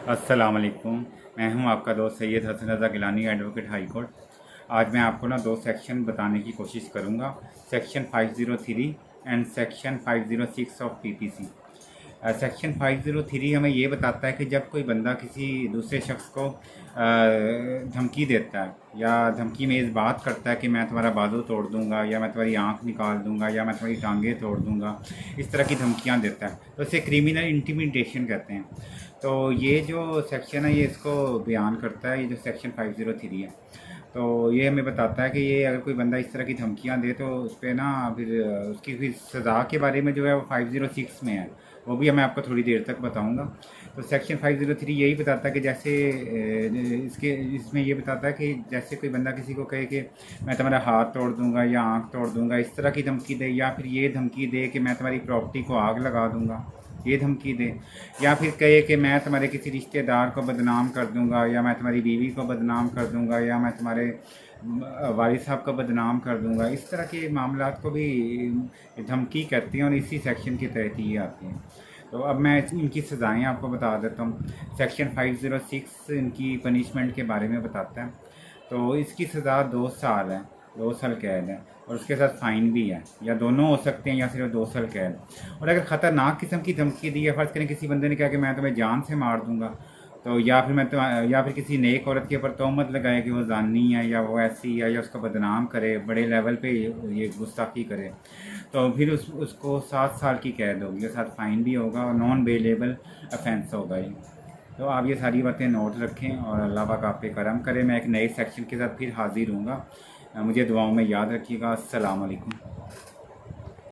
अस्सलाम वालेकुम। मैं हूं आपका दोस्त सैयद हसन रज़ा गिलानी, एडवोकेट हाई कोर्ट। आज मैं आपको दो सेक्शन बताने की कोशिश करूंगा, section 503 and section 506 of PPC. Section 503 हमें ये बताता है कि जब कोई बंदा किसी दूसरे शख्स को धमकी देता है या धमकी में इस बात करता है कि मैं तुम्हारा बाजू तोड़ दूंगा या मैं तुम्हारी आंख निकाल दूंगा या मैं तुम्हारी टांगें तोड़ दूंगा, इस तरह की धमकियां देता है तो इसे क्रिमिनल इंटिमिडेशन कहते हैं। तो ये जो सेक्शन है ये इसको बयान करता है, ये जो सेक्शन 503 है। तो ये हमें बताता है कि ये अगर कोई बंदा इस तरह की धमकियां दे तो उस पर फिर उसकी फिर सज़ा के बारे में जो है वो 506 में है, वो भी मैं आपको थोड़ी देर तक बताऊंगा। तो सेक्शन 503 यही बताता है कि जैसे इसमें ये बताता है कि जैसे कोई बंदा किसी को कहे कि मैं तुम्हारा हाथ तोड़ दूंगा या आँख तोड़ दूंगा, इस तरह की धमकी दे, या फिर ये धमकी दे कि मैं तुम्हारी प्रॉपर्टी को आग लगा दूंगा, ये धमकी दे, या फिर कहे कि मैं तुम्हारे किसी रिश्तेदार को बदनाम कर दूंगा या मैं तुम्हारी बीवी को बदनाम कर दूंगा या मैं तुम्हारे वालिद साहब को बदनाम कर दूंगा, इस तरह के मामला को भी धमकी कहती हैं और इसी सेक्शन के तहत ही आती हैं। तो अब मैं इनकी सज़ाएँ आपको बता देता हूँ। सेक्शन 506 इनकी पनिशमेंट के बारे में बताता है। तो इसकी सज़ा 2 साल है, 2 साल कैद है और उसके साथ फ़ाइन भी है, या दोनों हो सकते हैं या सिर्फ 2 साल कैद। और अगर ख़तरनाक किस्म की धमकी दी है, फ़र्ज़ करें किसी बंदे ने कहा कि मैं तुम्हें जान से मार दूंगा, तो या फिर किसी नेक औरत के ऊपर तोहमत लगाए कि वो जानी है या वो ऐसी है या उसका बदनाम करे, बड़े लेवल पे ये गुस्ताखी करे, तो फिर उसको 7 साल की कैद होगी और साथ फ़ाइन भी होगा और नॉन बेलेबल ऑफेंस होगा ये। तो आप ये सारी बातें नोट रखें और अल्लाह पाक आप पे करम करे। मैं एक नए सेक्शन के साथ फिर हाज़िर हूँगा। मुझे दुआओं में याद रखिएगा। अस्सलाम वालेकुम।